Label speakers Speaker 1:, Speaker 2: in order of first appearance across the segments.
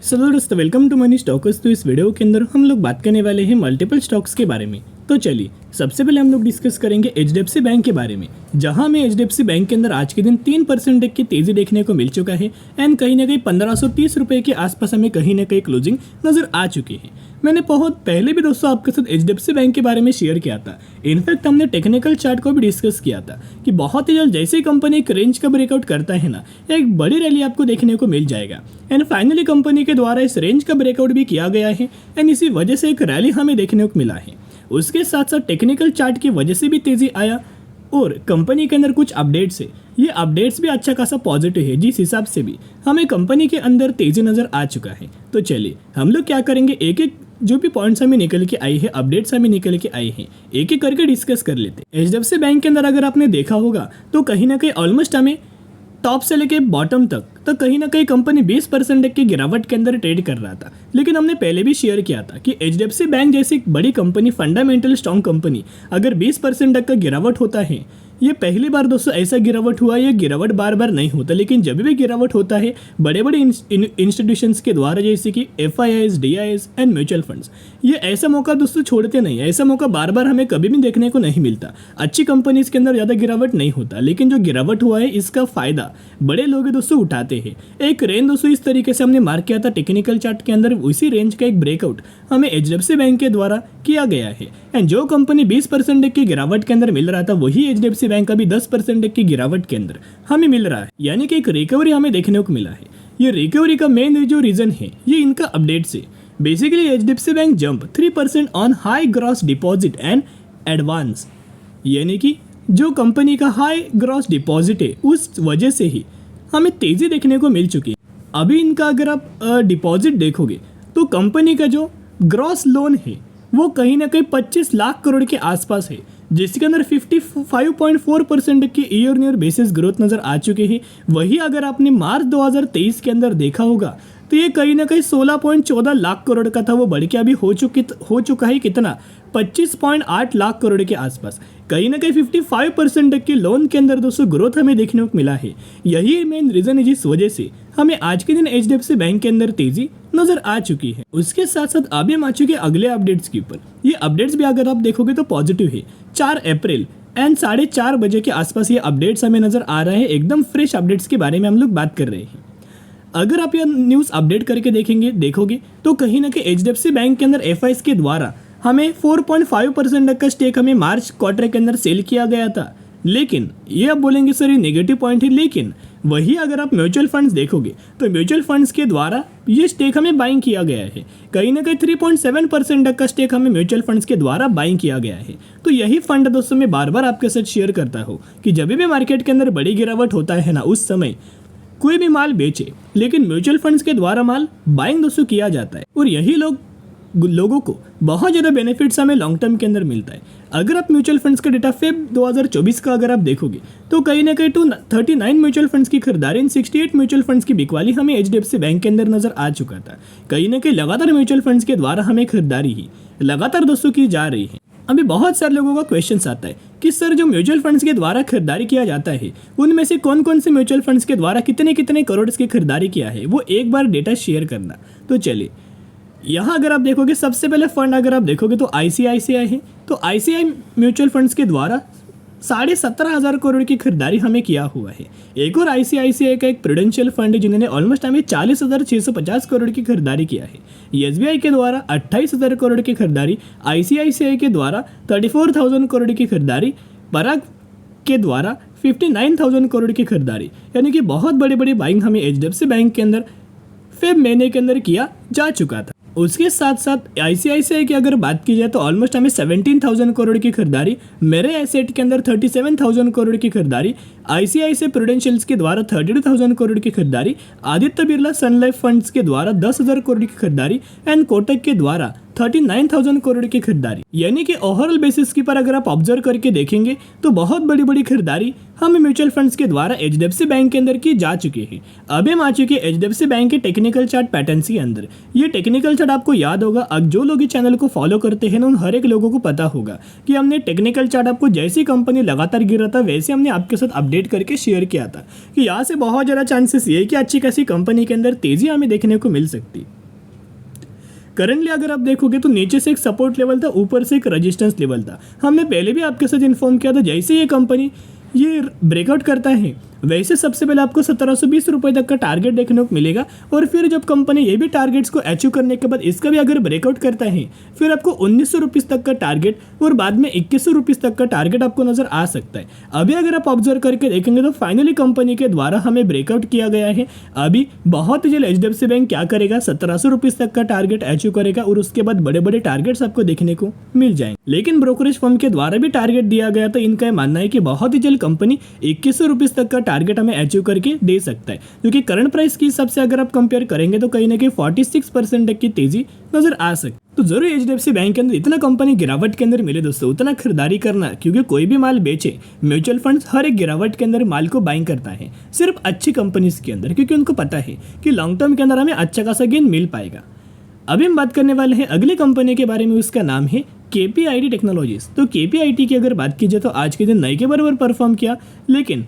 Speaker 1: सो दोस्तों welcome to money stocks. तो इस वीडियो के अंदर हम लोग बात करने वाले हैं मल्टीपल स्टॉक्स के बारे में। तो चलिए सबसे पहले हम लोग डिस्कस करेंगे एचडीएफसी बैंक के बारे में, जहां हमें एचडीएफसी बैंक के अंदर आज के दिन 3% की तेजी देखने को मिल चुका है एंड कहीं ना कहीं 1530 रुपए के आसपास हमें कहीं ना कहीं क्लोजिंग नजर आ चुकी है। मैंने बहुत पहले भी दोस्तों आपके साथ एचडीएफसी बैंक के बारे में शेयर किया था। इनफैक्ट हमने टेक्निकल चार्ट को भी डिस्कस किया था कि बहुत ही जल्द जैसे ही कंपनी एक रेंज का ब्रेकआउट करता है ना, एक बड़ी रैली आपको देखने को मिल जाएगा। एंड फाइनली कंपनी के द्वारा इस रेंज का ब्रेकआउट भी किया गया है एंड इसी वजह से एक रैली हमें देखने को मिला है। उसके साथ साथ टेक्निकल चार्ट की वजह से भी तेजी आया और कंपनी के अंदर कुछ अपडेट्स है। ये अपडेट्स भी अच्छा खासा पॉजिटिव है, जिस हिसाब से भी हमें कंपनी के अंदर तेजी नजर आ चुका है। तो चलिए हम लोग क्या करेंगे, एक एक जो भी पॉइंट्स हमें निकल के आई है, अपडेट्स हमें निकल के आई हैं, एक एक करके डिस्कस कर लेते हैं। एचडीएफसी बैंक के अंदर अगर आपने देखा होगा तो कहीं ना कहीं ऑलमोस्ट हमें टॉप से लेके बॉटम तक तो कहीं ना कहीं कंपनी 20% की गिरावट के अंदर ट्रेड कर रहा था। लेकिन हमने पहले भी शेयर किया था कि एचडीएफसी बैंक जैसी एक बड़ी कंपनी, फंडामेंटल स्ट्रॉन्ग कंपनी, अगर 20% तक का गिरावट होता है, ये पहली बार दोस्तों ऐसा गिरावट हुआ। ये गिरावट बार बार नहीं होता, लेकिन जब भी गिरावट होता है बड़े बड़े इंस्टीट्यूशंस के द्वारा, जैसे कि FIIs, DIIs and mutual funds, ये ऐसा मौका दोस्तों छोड़ते नहीं। ऐसा मौका बार बार हमें कभी भी देखने को नहीं मिलता। अच्छी कंपनीज के अंदर ज़्यादा गिरावट नहीं होता, लेकिन जो गिरावट हुआ है इसका फायदा बड़े लोग दोस्तों उठाते हैं। एक रेंज दोस्तों इस तरीके से हमने मार्क किया था टेक्निकल चार्ट के अंदर, उसी रेंज का एक ब्रेकआउट हमें एचडीएफसी बैंक के द्वारा किया गया है। एंड जो कंपनी 20% की गिरावट के अंदर मिल रहा था, वही एचडीएफसी बैंक का भी 10% की गिरावट के अंदर हमें मिल रहा है, यानी कि एक रिकवरी हमें देखने को मिला है। ये रिकवरी का मेन जो रीजन है ये इनका अपडेट से। Basically HDFC bank jump 3% on high gross deposit and advance, यानी कि जो कंपनी का हाई ग्रॉस डिपॉजिट है उस वजह से ही हमें तेजी देखने को मिल चुकी है। अभी इनका अगर आप डिपॉजिट देखोगे तो कंपनी का जो ग्रॉस लोन है वो कहीं ना कहीं 25 लाख करोड़ के आसपास है, जिसके अंदर 55.4% की ईयर ईयर बेसिस ग्रोथ नज़र आ चुकी है। वही अगर आपने मार्च 2023 के अंदर देखा होगा तो ये कहीं ना कहीं 16.14 लाख करोड़ का था, वो बढ़ के अभी हो चुका है कितना, 25.8 लाख करोड़ के आसपास। कहीं ना कहीं 55% के लोन के अंदर दोस्तों ग्रोथ हमें देखने को मिला है। यही मेन रीजन है जिस वजह से हमें आज के दिन एचडीएफसी बैंक के अंदर तेजी नजर आ चुकी है। उसके साथ साथ अभी हम आ चुके हैं अगले अपडेट्स के ऊपर। ये अपडेट्स भी अगर आप देखोगे तो पॉजिटिव है। 4 अप्रैल एंड 4:30 बजे के आसपास ये अपडेट्स हमें नजर आ रहे हैं। एकदम फ्रेश अपडेट्स के बारे में हम लोग बात कर रहे हैं। अगर आप यह न्यूज़ अपडेट करके देखोगे तो कहीं ना कहीं एचडीएफसी बैंक के अंदर एफआईआईज के द्वारा हमें 4.5% का स्टेक हमें मार्च क्वार्टर के अंदर सेल किया गया था। लेकिन ये आप बोलेंगे सर ये नेगेटिव पॉइंट है, लेकिन वही अगर आप म्यूचुअल फंड्स देखोगे तो म्यूचुअल फंड्स के द्वारा ये स्टेक हमें बाइंग किया गया है। कहीं ना कहीं 3.7% तक का स्टेक हमें म्यूचुअल फंड्स के द्वारा बाइंग किया गया है। तो यही फंड दोस्तों मैं बार बार आपके साथ शेयर करता हूँ कि जब भी मार्केट के अंदर बड़ी गिरावट होता है ना, उस समय कोई भी माल बेचे, लेकिन म्यूचुअल फंड्स के द्वारा माल बाइंग दोस्तों किया जाता है और यही लोगों को बहुत ज़्यादा बेनिफिट्स हमें लॉन्ग टर्म के अंदर मिलता है। अगर आप म्यूचुअल फंड्स का डेटा फेब 2024 का अगर आप देखोगे तो कहीं ना कहीं 239 म्यूचुअल फंड्स की खरीदारी, 68 म्यूचुअल फंड्स की बिकवाली हमें एचडीएफसी बैंक के अंदर नजर आ चुका था। कहीं ना कहीं लगातार म्यूचुअल फंड्स के द्वारा हमें खरीदारी ही लगातार दोस्तों की जा रही है। अभी बहुत सारे लोगों का क्वेश्चन आता है कि सर जो म्यूचुअल फंड्स के द्वारा खरीदारी किया जाता है उनमें से कौन कौन से म्यूचुअल फंड्स के द्वारा कितने कितने करोड़ की खरीदारी किया है, वो एक बार डेटा शेयर करना। तो चलिए यहाँ अगर आप देखोगे सबसे पहले फंड अगर आप देखोगे तो आईसीआईसीआई है। तो आईसीआई म्यूचुअल फंड्स के द्वारा 17,500 करोड़ की खरीदारी हमें किया हुआ है। एक और आईसीआईसीआई का एक प्रूडेंशियल फंड है जिन्होंने ऑलमोस्ट हमें 40,650 करोड़ की खरीदारी किया है। एसबीआई के द्वारा 28,000 करोड़ की खरीदारी, आईसीआईसीआई के द्वारा 34,000 करोड़ की खरीदारी, पराग के द्वारा 59,000 करोड़ की खरीदारी, यानी कि बहुत बड़ी बड़ी बाइंग हमें एचडीएफसी बैंक के अंदर फेब महीने के अंदर किया जा चुका था। उसके साथ साथ आईसीआईसीआई की अगर बात की जाए तो ऑलमोस्ट हमें 17,000 करोड़ की खरीदारी, मेरे एसेट के अंदर 37,000 करोड़ की खरीदारी, आईसीआईसीआई प्रूडेंशियल्स के द्वारा 32,000 करोड़ की खरीदारी, आदित्य बिरला सन लाइफ फंड्स के द्वारा 10,000 करोड़ की खरीदारी एंड कोटक के द्वारा 39,000 करोड़ की खरीदारी, यानी कि ओवरऑल बेसिस के पर अगर आप ऑब्जर्व करके देखेंगे तो बहुत बड़ी बड़ी खरीदारी हमें म्यूचुअल फंड्स के द्वारा एचडीएफसी बैंक के अंदर की जा चुकी है। अभी हम आ चुके हैं एचडीएफसी बैंक के टेक्निकल चार्ट पैटर्न्स के अंदर। ये टेक्निकल चार्ट आपको याद होगा, अब जो लोग इस चैनल को फॉलो करते हैं ना उन हर एक लोगों को पता होगा कि हमने टेक्निकल चार्ट आपको जैसी कंपनी लगातार गिर रहा था वैसे हमने आपके साथ अपडेट करके शेयर किया था कि यहाँ से बहुत ज़्यादा चांसेस ये कि अच्छी खासी कंपनी के अंदर तेजी हमें देखने को मिल सकती। करंटली अगर आप देखोगे तो नीचे से एक सपोर्ट लेवल था, ऊपर से एक रेजिस्टेंस लेवल था। हमने पहले भी आपके साथ इन्फॉर्म किया था जैसे ये कंपनी ये ब्रेकआउट करता है वैसे सबसे पहले आपको 1720 रुपये तक का टारगेट देखने को मिलेगा, और फिर जब कंपनी ये भी टारगेट्स को अचीव करने के बाद इसका भी अगर ब्रेकआउट करता है फिर आपको 1900 रुपीज़ तक का टारगेट और बाद में 2100 रुपीज़ तक का टारगेट आपको नजर आ सकता है। अभी अगर आप ऑब्जर्व करके देखेंगे तो फाइनली कंपनी के द्वारा हमें ब्रेकआउट किया गया है। अभी बहुत जल्द एचडीएफसी बैंक क्या करेगा, 1700 रुपीज़ तक का टारगेट अचीव करेगा और उसके बाद बड़े बड़े टारगेट्स आपको देखने को मिल जाएंगे। लेकिन ब्रोकरेज फर्म के द्वारा भी टारगेट दिया गया, तो इनका यह मानना है कि बहुत ही जल्द कंपनी 2100 रुपीज़ तक का टारगेट हमें अचीव करके दे सकता है, क्योंकि करंट प्राइस के हिसाब से अगर आप कंपेयर करेंगे तो कहीं ना कहीं 46% तक की तेजी नजर आ सकती। तो जरूर एचडीएफसी बैंक के अंदर इतना कंपनी गिरावट के अंदर मिले दोस्तों उतना खरीदारी करना, क्योंकि कोई भी माल बेचे म्यूचुअल फंड्स हर एक गिरावट के अंदर माल को बाइंग करता है, सिर्फ अच्छी कंपनीज के अंदर, क्योंकि उनको पता है कि लॉन्ग टर्म के अंदर हमें अच्छा खासा गेन मिल पाएगा। अभी हम बात करने वाले हैं अगली कंपनी के बारे में, उसका नाम है केपीआईटी टेक्नोलॉजीज। तो केपीआईटी की अगर बात की जाए तो आज के दिन नए के बराबर परफॉर्म किया, लेकिन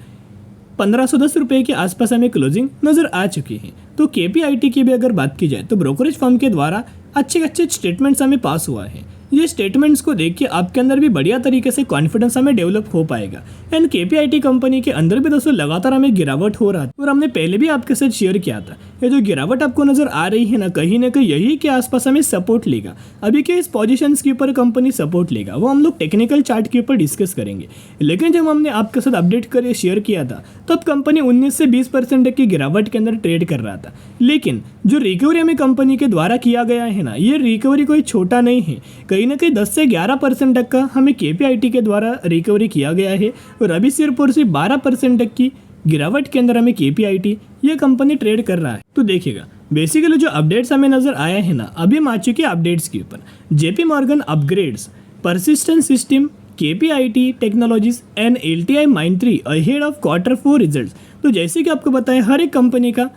Speaker 1: 1510 रुपये के आसपास हमें क्लोजिंग नजर आ चुकी है। तो केपीआईटी की भी अगर बात की जाए तो ब्रोकरेज फर्म के द्वारा अच्छे स्टेटमेंट्स हमें पास हुआ है। ये स्टेटमेंट्स को देख के आपके अंदर भी बढ़िया तरीके से कॉन्फिडेंस हमें डेवलप हो पाएगा। एंड केपीआईटी कंपनी के अंदर भी दोस्तों लगातार हमें गिरावट हो रहा था, और हमने पहले भी आपके साथ शेयर किया था ये जो गिरावट आपको नजर आ रही है ना कहीं यही के आसपास हमें सपोर्ट लेगा। अभी के इस पोजीशंस के ऊपर कंपनी सपोर्ट लेगा वो हम लोग टेक्निकल चार्ट के ऊपर डिस्कस करेंगे। लेकिन जब हमने आपके साथ अपडेट कर शेयर किया था तब कंपनी 19 से 20% की गिरावट के अंदर ट्रेड कर रहा था, लेकिन जो रिकवरी हमें कंपनी के द्वारा किया गया है ना, ये रिकवरी कोई छोटा नहीं है, कहीं ना कहीं 10 से 11% तक का हमें केपीआईटी के द्वारा रिकवरी किया गया है, और अभी सिर्फ और सिर्फ 12% तक की गिरावट के अंदर हमें केपीआईटी ये कंपनी ट्रेड कर रहा है। तो देखिएगा बेसिकली जो अपडेट्स हमें नजर आया है ना, अभी हम आ चुके हैं अपडेट्स के ऊपर। JP Morgan upgrades Persistent system KPIT Technologies and LTI Mindtree ahead of Q4 results. तो जैसे कि आपको बताया हर एक कंपनी का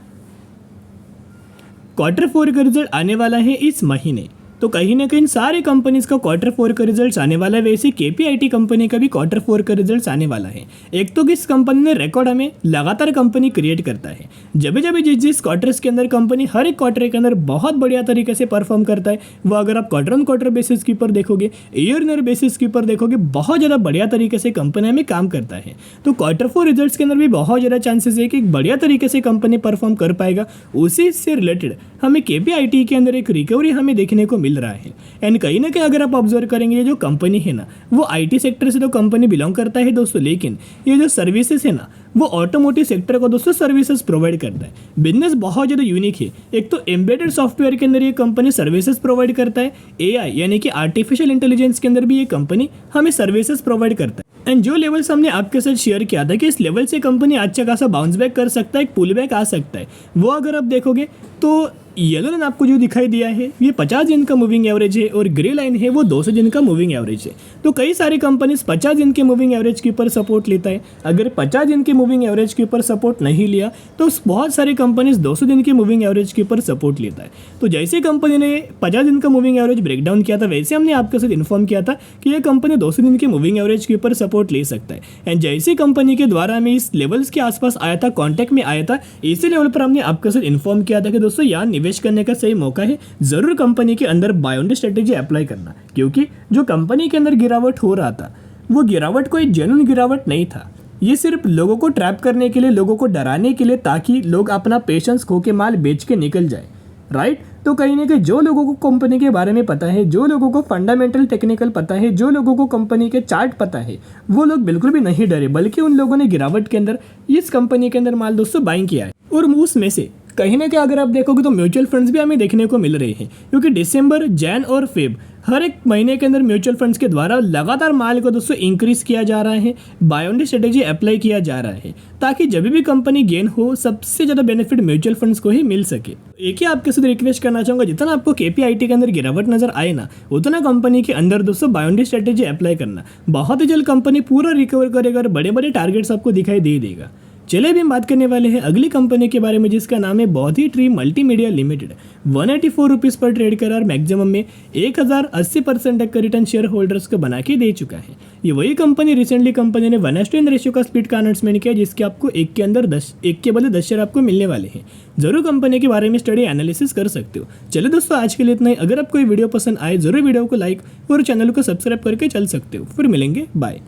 Speaker 1: Q4 का रिजल्ट आने वाला है इस महीने, तो कहीं ना कहीं सारे कंपनीज का Q4 का रिजल्ट्स आने वाला है, वैसे केपीआईटी कंपनी का भी Q4 का रिजल्ट्स आने वाला है। एक तो किस कंपनी ने रिकॉर्ड हमें लगातार कंपनी क्रिएट करता है, जब जिस क्वार्टर्स के अंदर कंपनी हर एक क्वार्टर के अंदर बहुत बढ़िया तरीके से परफॉर्म करता है, वो अगर आप क्वार्टर ऑन क्वार्टर बेसिस के ऊपर देखोगे, ईयर बेसिस के ऊपर देखोगे, बहुत ज़्यादा बढ़िया तरीके से कंपनी में काम करता है। तो Q4 रिजल्ट्स के अंदर भी बहुत ज़्यादा चांसेस है कि एक बढ़िया तरीके से कंपनी परफॉर्म कर पाएगा। उसी से रिलेटेड हमें केपीआईटी के अंदर एक रिकवरी हमें देखने को मिल रहा है। एंड कहीं ना कहीं अगर आप ऑब्जर्व करेंगे ये जो कंपनी है ना वो आईटी सेक्टर से तो कंपनी बिलोंग करता है दोस्तों, लेकिन ये जो सर्विसेज है ना वो ऑटोमोटिव सेक्टर को दोस्तों सर्विसेज प्रोवाइड करता है। बिजनेस बहुत ज़्यादा यूनिक है। एक तो एम्बेडेड सॉफ्टवेयर के अंदर ये कंपनी सर्विसेज प्रोवाइड करता है, एआई यानी कि आर्टिफिशियल इंटेलिजेंस के अंदर भी ये कंपनी हमें सर्विसेज प्रोवाइड करता है। एंड जो लेवल्स हमने आपके साथ शेयर किया था कि इस लेवल से कंपनी अच्छा खासा बाउंस बैक कर सकता है, एक पुल बैक आ सकता है, वो अगर आप देखोगे तो येलो लाइन आपको जो दिखाई दिया है ये 50 दिन का मूविंग एवरेज है, और ग्रे लाइन है वो 200 दिन का मूविंग एवरेज है। तो कई सारी कंपनीज 50 दिन के मूविंग एवरेज के ऊपर सपोर्ट लेता है, अगर 50 दिन के मूविंग एवरेज के ऊपर सपोर्ट नहीं लिया तो बहुत सारी कंपनीज 200 दिन के मूविंग एवरेज के ऊपर सपोर्ट लेता है। तो जैसे कंपनी ने 50 दिन का मूविंग एवरेज ब्रेकडाउन किया था, वैसे हमने आपके साथ इन्फॉर्म किया था कि यह कंपनी 200 दिन के मूविंग एवरेज के ऊपर सपोर्ट ले सकता है। एंड जैसे कंपनी के द्वारा हमें इस लेवल्स के आसपास आया था, कॉन्टैक्ट में आया था, इसी लेवल पर हमने आपके साथ इन्फॉर्म किया था कि दोस्तों यहाँ निवेश करने का सही मौका है, जरूर कंपनी के अंदर बाय ऑन स्ट्रेटेजी अप्लाई करना, क्योंकि जो कंपनी के अंदर गिरावट हो रहा था वो गिरावट कोई जेन्युइन गिरावट नहीं था। ये सिर्फ लोगों को ट्रैप करने के लिए, लोगों को डराने के लिए, ताकि लोग अपना पेशेंस खो के माल बेच के निकल जाए, राइट। तो कहीं ना कहीं जो लोगों को कंपनी के बारे में पता है, जो लोगों को फंडामेंटल टेक्निकल पता है, जो लोगों को कंपनी के चार्ट पता है, वो लोग बिल्कुल भी नहीं डरे, बल्कि उन लोगों ने गिरावट के अंदर इस कंपनी के अंदर माल दोस्तों बाइंग किया है। और उसमें से कहीं ना कहीं अगर आप देखोगे तो म्यूचुअल फंड्स भी हमें देखने को मिल रहे हैं, क्योंकि दिसंबर, जैन और फेब हर एक महीने के अंदर म्यूचुअल फंड्स के द्वारा लगातार माल को दोस्तों इंक्रीज किया जा रहा है, buy on D strategy apply किया जा रहा है, ताकि जब भी कंपनी गेन हो सबसे ज़्यादा बेनिफिट म्यूचुअल फंड्स को ही मिल सके। एक ही आपके साथ रिक्वेस्ट करना चाहूँगा, जितना आपको केपीआईटी के अंदर गिरावट नजर आए ना, उतना कंपनी के अंदर दोस्तों buy on D strategy apply करना, बहुत ही जल्द कंपनी पूरा रिकवर करेगा और बड़े बड़े टारगेट्स आपको दिखाई दे देगा। चलिए अभी हम बात करने वाले हैं अगली कंपनी के बारे में, जिसका नाम है बॉधी ट्री मल्टीमीडिया लिमिटेड। 184 रुपीज़ पर ट्रेड कर और मैक्सिमम में 1080% तक का रिटर्न शेयर होल्डर्स को बना के दे चुका है। ये वही कंपनी रिसेंटली कंपनी ने 1:1 रेशियो का स्प्लिट का अनाउंसमेंट किया, जिसके आपको एक के बदले 10 शेयर आपको मिलने वाले हैं। जरूर कंपनी के बारे में स्टडी एनालिसिस कर सकते हो। चलिए दोस्तों आज के लिए इतना ही। अगर आपको ये वीडियो पसंद आए जरूर वीडियो को लाइक और चैनल को सब्सक्राइब करके चल सकते हो। फिर मिलेंगे, बाय।